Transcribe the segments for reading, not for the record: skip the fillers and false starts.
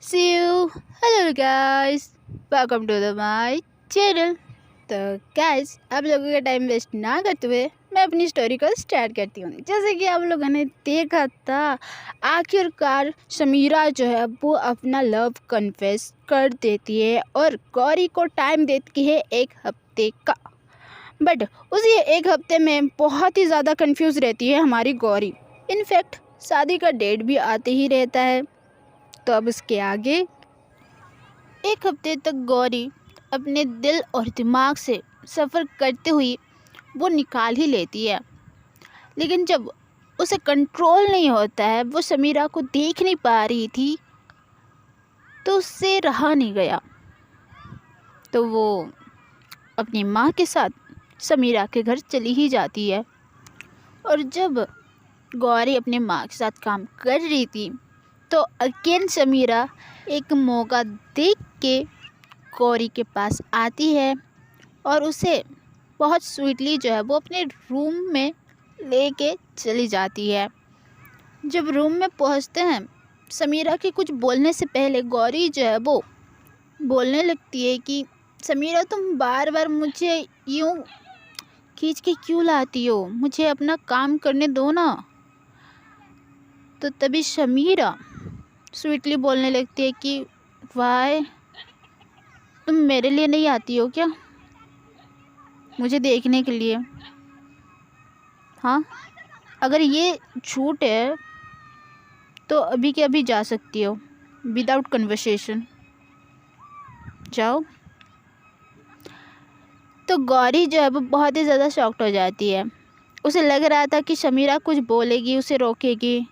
See you. Hello guys. Welcome to my channel. तो guys आप लोगों का टाइम वेस्ट ना करते हुए मैं अपनी स्टोरी को स्टार्ट करती हूँ। जैसे कि आप लोगों ने देखा था, आखिरकार समीरा जो है वो अपना लव कन्फेस कर देती है और गौरी को टाइम देती है 1 हफ्ते का। बट उसी 1 हफ्ते में बहुत ही ज़्यादा कंफ्यूज रहती है हमारी गौरी। इनफैक्ट शादी का डेट भी आते ही रहता है। तो अब उसके आगे 1 हफ्ते तक गौरी अपने दिल और दिमाग से सफ़र करते हुए वो निकाल ही लेती है, लेकिन जब उसे कंट्रोल नहीं होता है, वो समीरा को देख नहीं पा रही थी तो उससे रहा नहीं गया। तो वो अपनी माँ के साथ समीरा के घर चली ही जाती है। और जब गौरी अपनी माँ के साथ काम कर रही थी तो अगेन समीरा एक मौका देख के गौरी के पास आती है और उसे बहुत स्वीटली जो है वो अपने रूम में लेके चली जाती है। जब रूम में पहुंचते हैं, समीरा के कुछ बोलने से पहले गौरी जो है वो बोलने लगती है कि समीरा तुम बार बार मुझे यूँ खींच के क्यों लाती हो, मुझे अपना काम करने दो ना। तो तभी समीरा स्वीटली बोलने लगती है कि वाई तुम मेरे लिए नहीं आती हो क्या, मुझे देखने के लिए? हाँ, अगर ये झूठ है तो अभी के अभी जा सकती हो विदाउट कन्वर्सेशन, जाओ। तो गौरी जो है वो बहुत ही ज़्यादा शॉक्ड हो जाती है। उसे लग रहा था कि समीरा कुछ बोलेगी, उसे रोकेगी,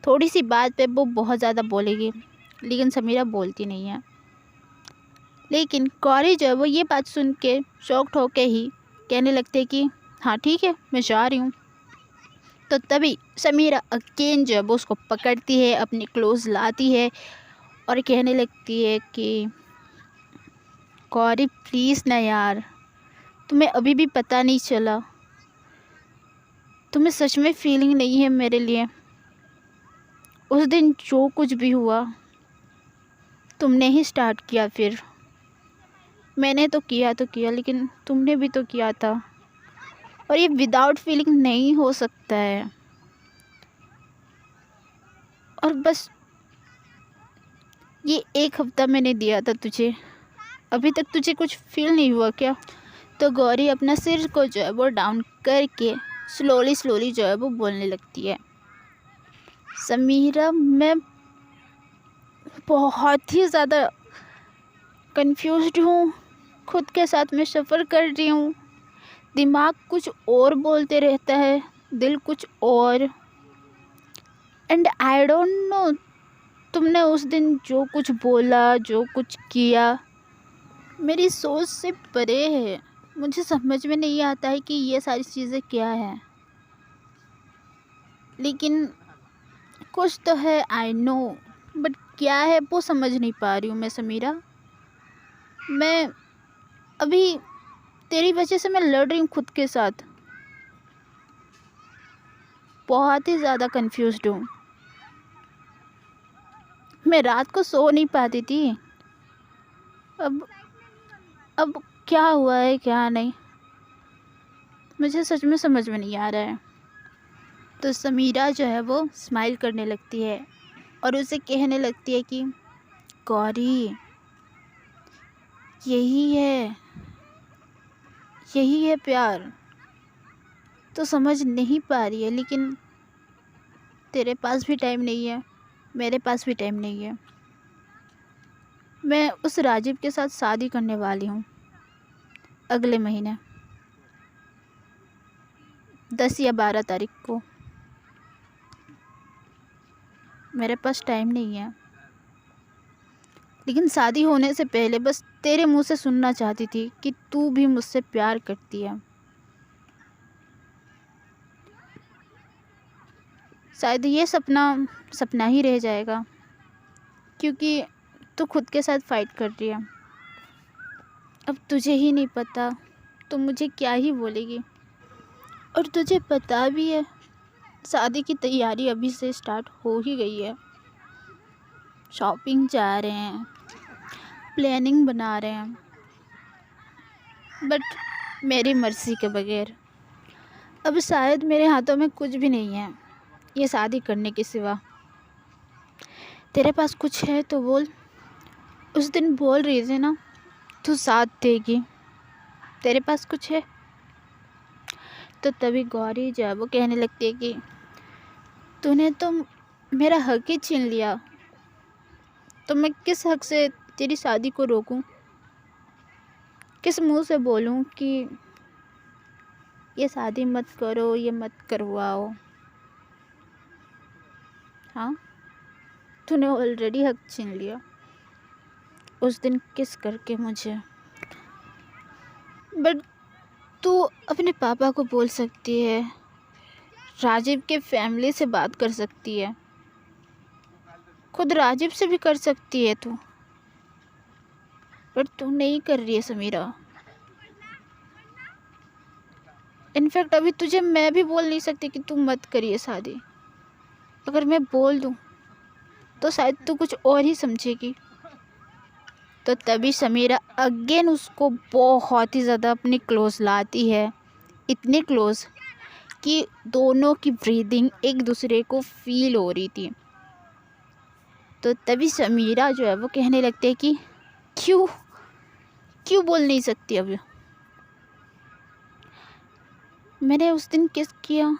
थोड़ी सी बात पे वो बहुत ज़्यादा बोलेगी, लेकिन समीरा बोलती नहीं है। लेकिन गौरी जो है वो ये बात सुन के शॉक्ड होके ही कहने लगते कि हाँ ठीक है, मैं जा रही हूँ। तो तभी समीरा अगेन जो है वो उसको पकड़ती है, अपने क्लोज लाती है और कहने लगती है कि गौरी प्लीज़ ना यार, तुम्हें अभी भी पता नहीं चला, तुम्हें सच में फीलिंग नहीं है मेरे लिए? उस दिन जो कुछ भी हुआ तुमने ही स्टार्ट किया, फिर मैंने तो किया लेकिन तुमने भी तो किया था, और ये विदाउट फीलिंग नहीं हो सकता है। और बस ये 1 हफ्ता मैंने दिया था तुझे, अभी तक तुझे कुछ फील नहीं हुआ क्या? तो गौरी अपना सिर को जो है वो डाउन करके स्लोली जो है वो बोलने लगती है, समीरा मैं बहुत ही ज़्यादा कंफ्यूज्ड हूँ, खुद के साथ मैं सफ़र कर रही हूँ, दिमाग कुछ और बोलते रहता है, दिल कुछ और। एंड आई डोंट नो, तुमने उस दिन जो कुछ बोला, जो कुछ किया, मेरी सोच से परे है। मुझे समझ में नहीं आता है कि ये सारी चीज़ें क्या हैं, लेकिन कुछ तो है, आई नो, बट क्या है वो समझ नहीं पा रही हूँ मैं समीरा। मैं अभी तेरी वजह से मैं लड़ रही हूँ खुद के साथ, बहुत ही ज़्यादा कंफ्यूज्ड हूँ। मैं रात को सो नहीं पाती थी, अब क्या हुआ है क्या नहीं, मुझे सच में समझ में नहीं आ रहा है। तो समीरा जो है वो स्माइल करने लगती है और उसे कहने लगती है कि गौरी यही है प्यार, तो समझ नहीं पा रही है, लेकिन तेरे पास भी टाइम नहीं है, मेरे पास भी टाइम नहीं है। मैं उस राजीव के साथ शादी करने वाली हूँ अगले महीने 10 या 12 तारीख को, मेरे पास टाइम नहीं है। लेकिन शादी होने से पहले बस तेरे मुंह से सुनना चाहती थी कि तू भी मुझसे प्यार करती है। शायद ये सपना ही रह जाएगा, क्योंकि तू खुद के साथ फाइट कर रही है। अब तुझे ही नहीं पता तो मुझे क्या ही बोलेगी। और तुझे पता भी है, शादी की तैयारी अभी से स्टार्ट हो ही गई है। शॉपिंग जा रहे हैं, प्लानिंग बना रहे हैं, बट मेरी मर्ज़ी के बगैर। अब शायद मेरे हाथों में कुछ भी नहीं है ये शादी करने के सिवा। तेरे पास कुछ है तो बोल। उस दिन बोल रही थी ना तू साथ देगी, तेरे पास कुछ है? तो तभी गौरी जो है वो कहने लगती है कि तूने तो मेरा हक ही छीन लिया, तो मैं किस हक से तेरी शादी को रोकूं? किस मुंह से बोलूं कि ये शादी मत करो, ये मत करवाओ? हाँ, तूने ऑलरेडी हक छीन लिया उस दिन किस करके मुझे। बट तू अपने पापा को बोल सकती है, राजीव के फैमिली से बात कर सकती है, खुद राजीव से भी कर सकती है तू, पर तू नहीं कर रही है समीरा। इनफैक्ट अभी तुझे मैं भी बोल नहीं सकती कि तू मत करिए शादी। अगर मैं बोल दूँ तो शायद तू कुछ और ही समझेगी। तो तभी समीरा अगेन उसको बहुत ही ज़्यादा अपनी क्लोज लाती है, इतनी क्लोज कि दोनों की ब्रीदिंग एक दूसरे को फील हो रही थी। तो तभी समीरा जो है वो कहने लगती है कि क्यों क्यों बोल नहीं सकती? अब मैंने उस दिन किस किया,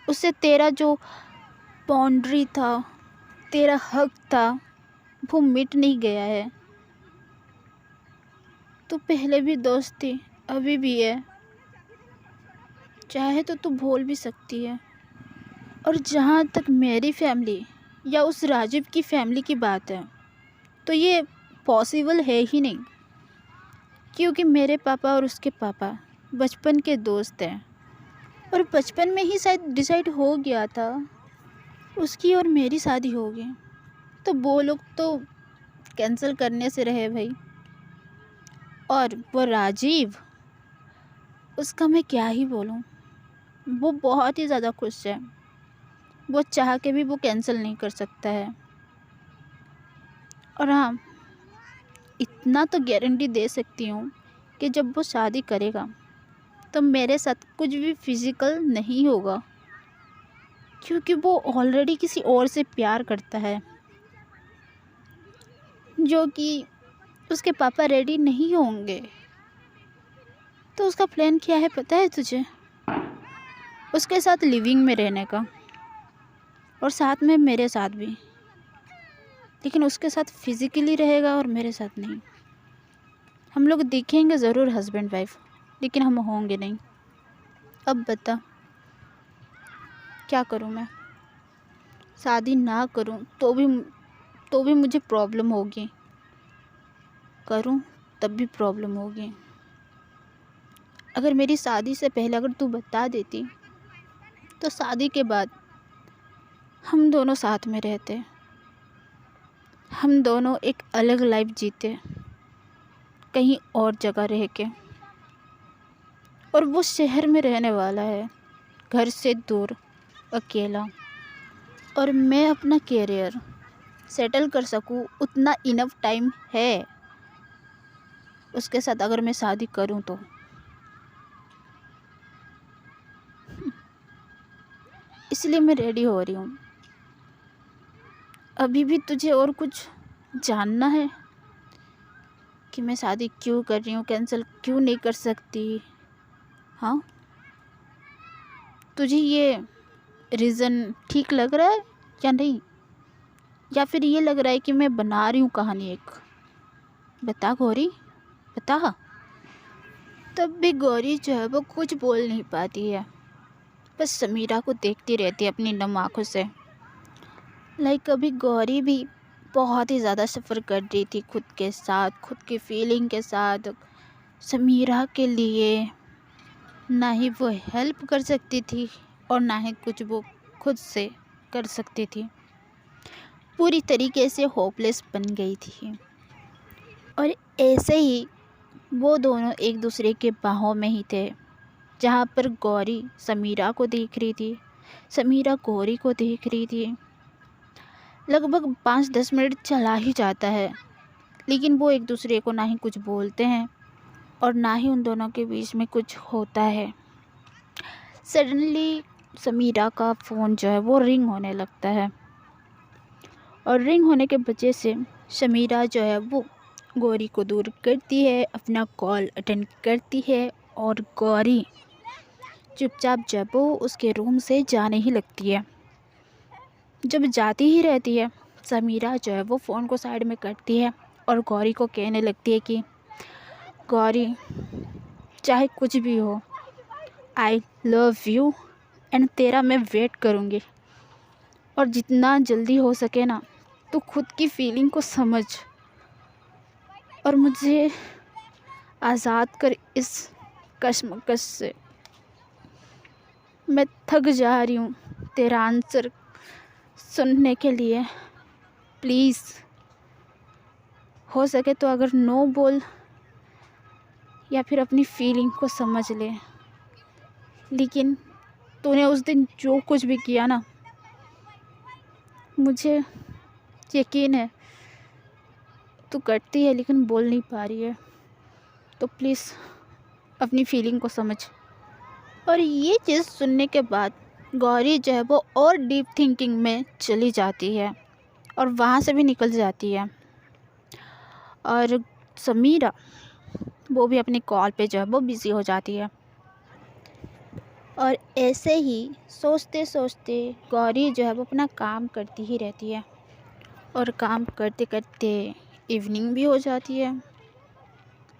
उससे तेरा जो बाउंड्री था, तेरा हक था, वो मिट नहीं गया है। तू पहले भी दोस्त थी, अभी भी है, चाहे तो तू बोल भी सकती है। और जहाँ तक मेरी फैमिली या उस राजीव की फैमिली की बात है, तो ये पॉसिबल है ही नहीं, क्योंकि मेरे पापा और उसके पापा बचपन के दोस्त हैं, और बचपन में ही शायद डिसाइड हो गया था उसकी और मेरी शादी होगी। तो वो लोग तो कैंसिल करने से रहे भाई। और वो राजीव, उसका मैं क्या ही बोलूँ, वो बहुत ही ज़्यादा खुश है, वो चाह के भी वो कैंसिल नहीं कर सकता है। और हाँ, इतना तो गारंटी दे सकती हूँ कि जब वो शादी करेगा तो मेरे साथ कुछ भी फिज़िकल नहीं होगा, क्योंकि वो ऑलरेडी किसी और से प्यार करता है, जो कि उसके पापा रेडी नहीं होंगे। तो उसका प्लान क्या है पता है तुझे? उसके साथ लिविंग में रहने का, और साथ में मेरे साथ भी, लेकिन उसके साथ फिज़िकली रहेगा और मेरे साथ नहीं। हम लोग दिखेंगे ज़रूर हस्बैंड वाइफ, लेकिन हम होंगे नहीं। अब बता क्या करूँ मैं? शादी ना करूँ तो भी मुझे प्रॉब्लम होगी, करूँ तब भी प्रॉब्लम होगी। अगर मेरी शादी से पहले अगर तू बता देती तो शादी के बाद हम दोनों साथ में रहते, हम दोनों एक अलग लाइफ जीते, कहीं और जगह रह के। और वो शहर में रहने वाला है, घर से दूर, अकेला, और मैं अपना कैरियर सेटल कर सकूँ उतना इनफ टाइम है उसके साथ अगर मैं शादी करूँ तो। इसलिए मैं रेडी हो रही हूँ। अभी भी तुझे और कुछ जानना है कि मैं शादी क्यों कर रही हूँ, कैंसिल क्यों नहीं कर सकती? हाँ, तुझे ये रीज़न ठीक लग रहा है या नहीं? या फिर ये लग रहा है कि मैं बना रही हूँ कहानी एक? बता गौरी, बता। तब भी गौरी जो है वो कुछ बोल नहीं पाती है, बस समीरा को देखती रहती है अपनी नम आँखों से। कभी गौरी भी बहुत ही ज़्यादा सफ़र कर रही थी खुद के साथ, खुद की फीलिंग के साथ, समीरा के लिए। ना ही वो हेल्प कर सकती थी और ना ही कुछ वो खुद से कर सकती थी, पूरी तरीके से होपलेस बन गई थी। और ऐसे ही वो दोनों एक दूसरे के बाहों में ही थे, जहाँ पर गौरी समीरा को देख रही थी, समीरा गौरी को देख रही थी। लगभग 5-10 मिनट चला ही जाता है, लेकिन वो एक दूसरे को ना ही कुछ बोलते हैं और ना ही उन दोनों के बीच में कुछ होता है। सडनली समीरा का फ़ोन जो है वो रिंग होने लगता है और रिंग होने के वजह से समीरा जो है वो गौरी को दूर करती है, अपना कॉल अटेंड करती है और गौरी चुपचाप जब वो उसके रूम से जाने ही लगती है। जब जाती ही रहती है, समीरा जो है वो फ़ोन को साइड में करती है और गौरी को कहने लगती है कि गौरी, चाहे कुछ भी हो, आई लव यू एंड तेरा मैं वेट करूँगी, और जितना जल्दी हो सके ना तो खुद की फीलिंग को समझ और मुझे आज़ाद कर इस कश्मकश से। मैं थक जा रही हूँ तेरा आंसर सुनने के लिए। प्लीज़ हो सके तो अगर नो बोल या फिर अपनी फीलिंग को समझ ले, लेकिन तूने उस दिन जो कुछ भी किया ना, मुझे यकीन है तू करती है लेकिन बोल नहीं पा रही है, तो प्लीज़ अपनी फीलिंग को समझ। और ये चीज़ सुनने के बाद गौरी जो है वो और डीप थिंकिंग में चली जाती है और वहाँ से भी निकल जाती है। और समीरा वो भी अपनी कॉल पे जो है वो बिज़ी हो जाती है। और ऐसे ही सोचते सोचते गौरी जो है वो अपना काम करती ही रहती है और काम करते करते इवनिंग भी हो जाती है।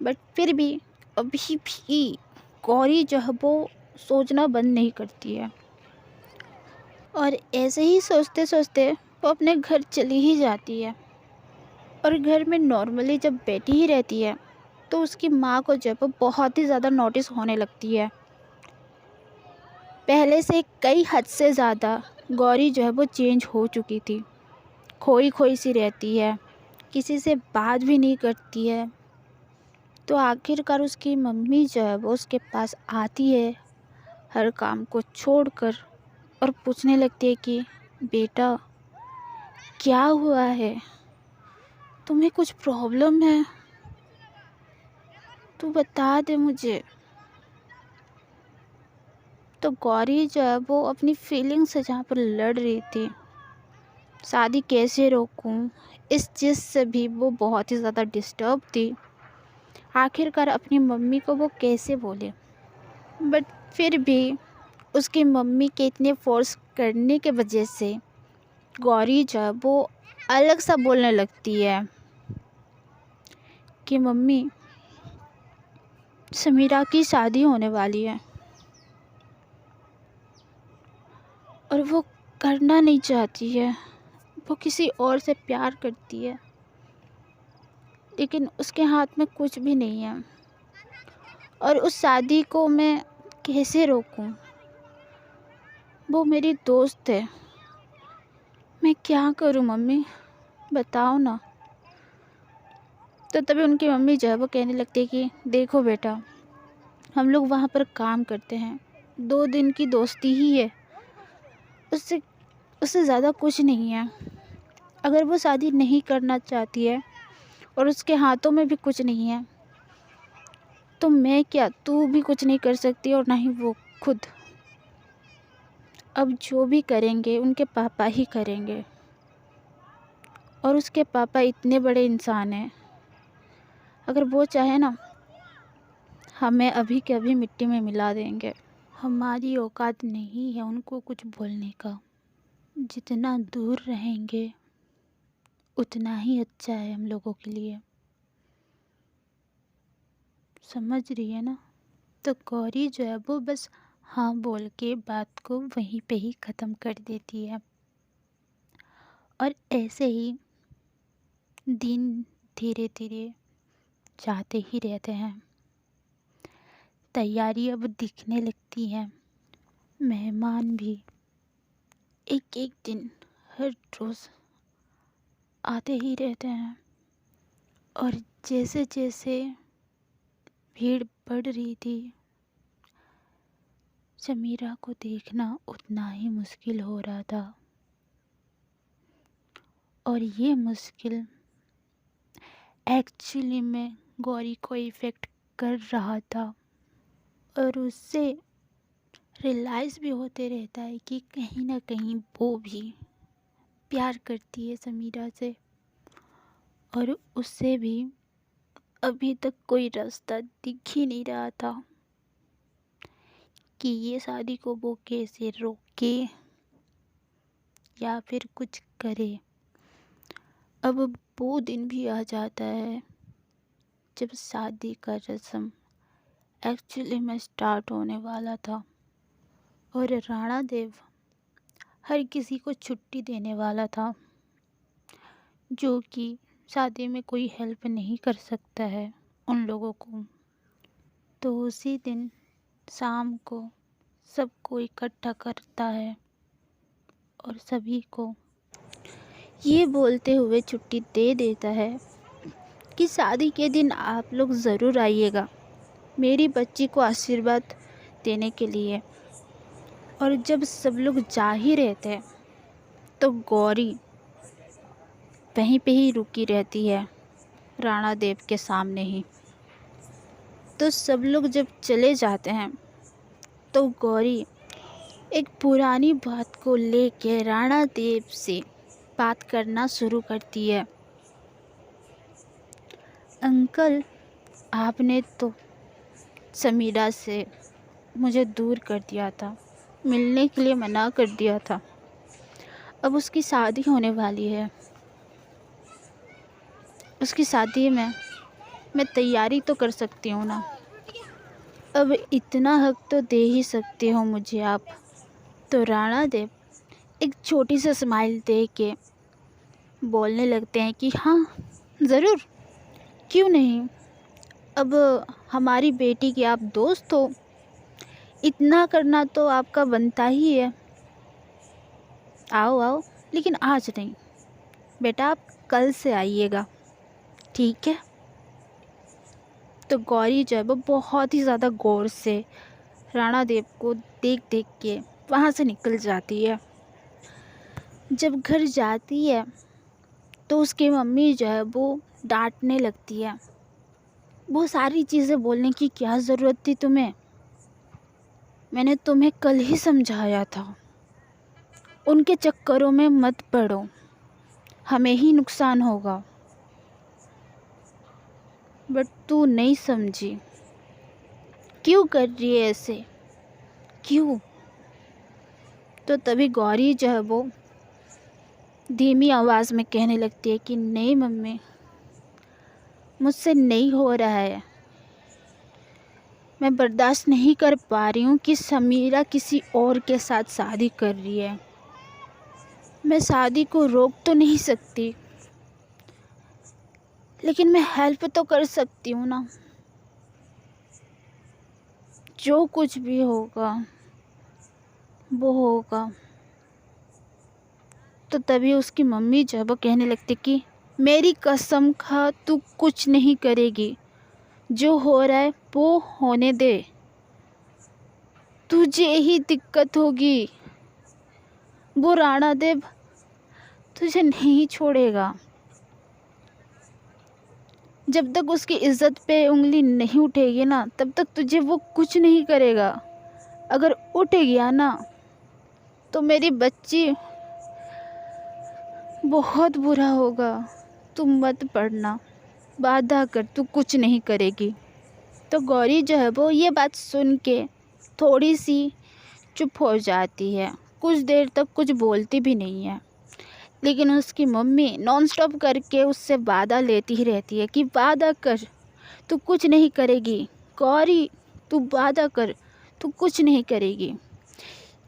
बट फिर भी अभी भी गौरी जो है वो सोचना बंद नहीं करती है और ऐसे ही सोचते सोचते वो अपने घर चली ही जाती है। और घर में नॉर्मली जब बैठी ही रहती है तो उसकी माँ को जो है वो बहुत ही ज़्यादा नोटिस होने लगती है। पहले से कई हद से ज़्यादा गौरी जो है वो चेंज हो चुकी थी, खोई खोई सी रहती है, किसी से बात भी नहीं करती है। तो आखिरकार उसकी मम्मी जो है वो उसके पास आती है हर काम को छोड़कर और पूछने लगती है कि बेटा, क्या हुआ है, तुम्हें कुछ प्रॉब्लम है, तू बता दे मुझे। तो गौरी जो है वो अपनी फीलिंग से जहाँ पर लड़ रही थी, शादी कैसे रोकूं, इस चीज़ से भी वो बहुत ही ज़्यादा डिस्टर्ब थी। आखिरकार अपनी मम्मी को वो कैसे बोले, बट फिर भी उसकी मम्मी के इतने फोर्स करने के वजह से गौरी जो है वो अलग सा बोलने लगती है कि मम्मी, समीरा की शादी होने वाली है और वो करना नहीं चाहती है, वो किसी और से प्यार करती है, लेकिन उसके हाथ में कुछ भी नहीं है और उस शादी को मैं कैसे रोकूं। वो मेरी दोस्त है, मैं क्या करूं मम्मी, बताओ ना। तो तभी उनकी मम्मी जो है वो कहने लगती है कि देखो बेटा, हम लोग वहाँ पर काम करते हैं, 2 दिन की दोस्ती ही है, उससे उससे ज़्यादा कुछ नहीं है। अगर वो शादी नहीं करना चाहती है और उसके हाथों में भी कुछ नहीं है, तो मैं क्या, तू भी कुछ नहीं कर सकती और ना ही वो खुद। अब जो भी करेंगे उनके पापा ही करेंगे, और उसके पापा इतने बड़े इंसान हैं, अगर वो चाहे ना, हमें अभी के अभी मिट्टी में मिला देंगे। हमारी औकात नहीं है उनको कुछ बोलने का। जितना दूर रहेंगे उतना ही अच्छा है हम लोगों के लिए, समझ रही है ना। तो गौरी जो है वो बस हाँ बोल के बात को वहीं पे ही ख़त्म कर देती है। और ऐसे ही दिन धीरे धीरे जाते ही रहते हैं। तैयारी अब दिखने लगती है, मेहमान भी एक एक दिन हर रोज़ आते ही रहते हैं। और जैसे जैसे भीड़ बढ़ रही थी, समीरा को देखना उतना ही मुश्किल हो रहा था। और ये मुश्किल एक्चुअली में गौरी को इफ़ेक्ट कर रहा था और उससे रियलाइज़ भी होते रहता है कि कहीं ना कहीं वो भी प्यार करती है समीरा से और उससे भी अभी तक कोई रास्ता दिख ही नहीं रहा था कि ये शादी को वो कैसे रोके या फिर कुछ करे। अब वो दिन भी आ जाता है जब शादी का रस्म एक्चुअली में स्टार्ट होने वाला था और राणा देव हर किसी को छुट्टी देने वाला था, जो कि शादी में कोई हेल्प नहीं कर सकता है उन लोगों को। तो उसी दिन शाम को सबको इकट्ठा करता है और सभी को ये बोलते हुए छुट्टी दे देता है कि शादी के दिन आप लोग ज़रूर आइएगा मेरी बच्ची को आशीर्वाद देने के लिए। और जब सब लोग जा ही रहते हैं तो गौरी वहीं पे ही रुकी रहती है राणा देव के सामने ही। तो सब लोग जब चले जाते हैं तो गौरी एक पुरानी बात को लेके राणा देव से बात करना शुरू करती है। अंकल, आपने तो समीरा से मुझे दूर कर दिया था, मिलने के लिए मना कर दिया था। अब उसकी शादी होने वाली है, उसकी शादी में मैं तैयारी तो कर सकती हूँ ना। अब इतना हक तो दे ही सकते हो मुझे आप। तो राणा देव एक छोटी सी स्माइल दे के बोलने लगते हैं कि हाँ ज़रूर, क्यों नहीं। अब हमारी बेटी के आप दोस्त हो, इतना करना तो आपका बनता ही है। आओ आओ, लेकिन आज नहीं बेटा, आप कल से आइएगा, ठीक है। तो गौरी जो है वो बहुत ही ज़्यादा गौर से राणा देव को देख देख के वहाँ से निकल जाती है। जब घर जाती है तो उसकी मम्मी जो है वो डांटने लगती है। वो सारी चीज़ें बोलने की क्या ज़रूरत थी तुम्हें, मैंने तुम्हें कल ही समझाया था, उनके चक्करों में मत पड़ो, हमें ही नुकसान होगा। बट तू नहीं समझी, क्यों कर रही है ऐसे, क्यों। तो तभी गौरी जो है वो धीमी आवाज़ में कहने लगती है कि नहीं मम्मी, मुझसे नहीं हो रहा है, मैं बर्दाश्त नहीं कर पा रही हूँ कि समीरा किसी और के साथ शादी कर रही है। मैं शादी को रोक तो नहीं सकती, लेकिन मैं हेल्प तो कर सकती हूँ ना। जो कुछ भी होगा वो होगा। तो तभी उसकी मम्मी जो है वो कहने लगती कि मेरी कसम खा, तू कुछ नहीं करेगी, जो हो रहा है वो होने दे, तुझे ही दिक्कत होगी, वो राणा देव तुझे नहीं छोड़ेगा। जब तक उसकी इज्जत पे उंगली नहीं उठेगी ना, तब तक तुझे वो कुछ नहीं करेगा। अगर उठ गया ना तो मेरी बच्ची बहुत बुरा होगा। तू मत पढ़ना, वादा कर तू कुछ नहीं करेगी। तो गौरी जो है वो ये बात सुन के थोड़ी सी चुप हो जाती है, कुछ देर तक कुछ बोलती भी नहीं है। लेकिन उसकी मम्मी नॉन स्टॉप करके उससे वादा लेती ही रहती है कि वादा कर, तू कुछ नहीं करेगी, गौरी तू वादा कर, तू कुछ नहीं करेगी।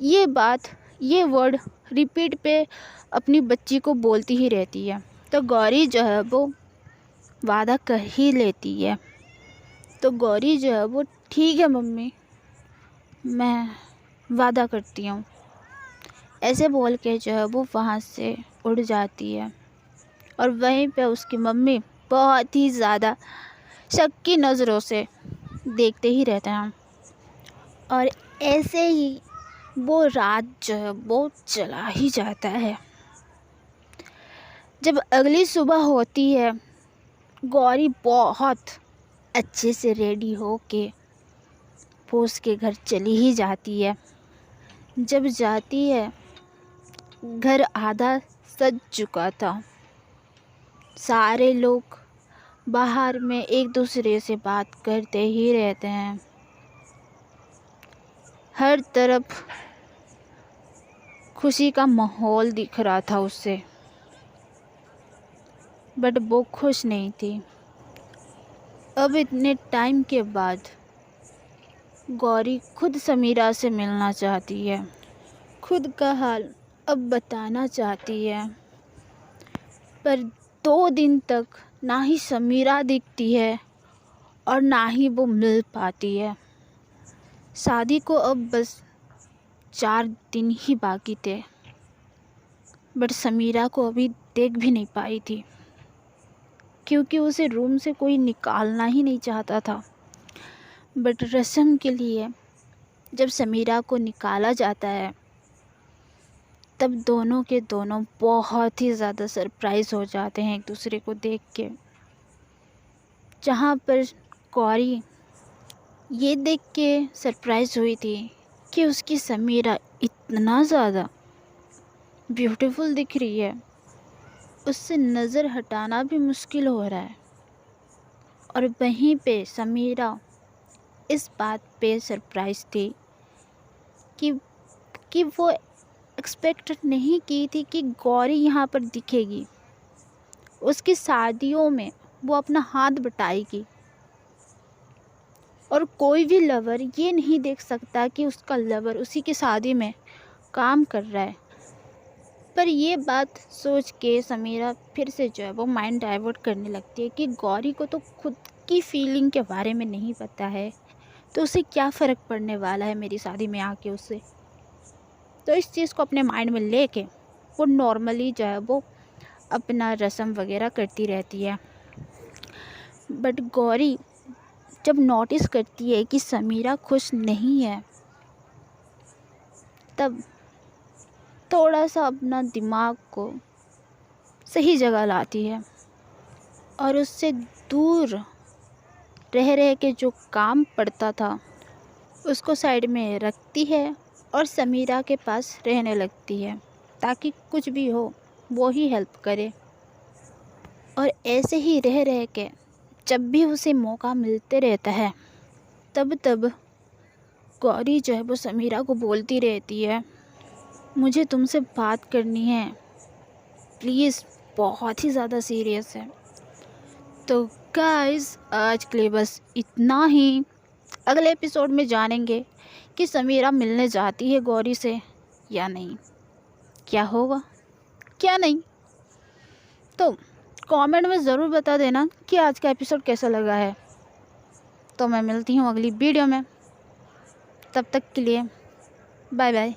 ये बात, ये वर्ड रिपीट पे अपनी बच्ची को बोलती ही रहती है। तो गौरी जो है वो वादा कर ही लेती है। तो गौरी जो है वो ठीक है मम्मी, मैं वादा करती हूँ, ऐसे बोल के जो है वो वहाँ से उड़ जाती है। और वहीं पे उसकी मम्मी बहुत ही ज़्यादा शक की नज़रों से देखते ही रहते हैं। और ऐसे ही वो रात जो है वो चला ही जाता है। जब अगली सुबह होती है, गौरी बहुत अच्छे से रेडी होके वो उसके घर चली ही जाती है। जब जाती है, घर आधा सज चुका था। सारे लोग बाहर में एक दूसरे से बात करते ही रहते हैं। हर तरफ खुशी का माहौल दिख रहा था उससे, बट वो खुश नहीं थी। अब इतने टाइम के बाद गौरी खुद समीरा से मिलना चाहती है, खुद का हाल अब बताना चाहती है, पर 2 दिन तक ना ही समीरा दिखती है और ना ही वो मिल पाती है। शादी को अब बस 4 दिन ही बाकी थे, बट समीरा को अभी देख भी नहीं पाई थी, क्योंकि उसे रूम से कोई निकालना ही नहीं चाहता था। बट रस्म के लिए जब समीरा को निकाला जाता है, तब दोनों के दोनों बहुत ही ज़्यादा सरप्राइज़ हो जाते हैं एक दूसरे को देख के। जहाँ पर गौरी ये देख के सरप्राइज़ हुई थी कि उसकी समीरा इतना ज़्यादा ब्यूटीफुल दिख रही है, उससे नज़र हटाना भी मुश्किल हो रहा है। और वहीं पे समीरा इस बात पे सरप्राइज़ थी कि वो एक्सपेक्ट नहीं की थी कि गौरी यहाँ पर दिखेगी। उसकी शादियों में वो अपना हाथ बटाएगी, और कोई भी लवर ये नहीं देख सकता कि उसका लवर उसी की शादी में काम कर रहा है। पर ये बात सोच के समीरा फिर से जो है वो माइंड डाइवर्ट करने लगती है कि गौरी को तो खुद की फीलिंग के बारे में नहीं पता है, तो उसे क्या फ़र्क पड़ने वाला है मेरी शादी में आके उससे। तो इस चीज़ को अपने माइंड में लेके वो नॉर्मली जो है वो अपना रस्म वगैरह करती रहती है। बट गौरी जब नोटिस करती है कि समीरा खुश नहीं है, तब थोड़ा सा अपना दिमाग को सही जगह लाती है और उससे दूर रह रह के जो काम पड़ता था उसको साइड में रखती है और समीरा के पास रहने लगती है, ताकि कुछ भी हो वो ही हेल्प करे। और ऐसे ही रह रह के जब भी उसे मौका मिलते रहता है, तब गौरी जो है वो समीरा को बोलती रहती है, मुझे तुमसे बात करनी है प्लीज़, बहुत ही ज़्यादा सीरियस है। तो गाइस आज के लिए बस इतना ही। अगले एपिसोड में जानेंगे कि समीरा मिलने जाती है गौरी से या नहीं, क्या होगा क्या नहीं। तो कमेंट में ज़रूर बता देना कि आज का एपिसोड कैसा लगा है। तो मैं मिलती हूँ अगली वीडियो में, तब तक के लिए बाय बाय।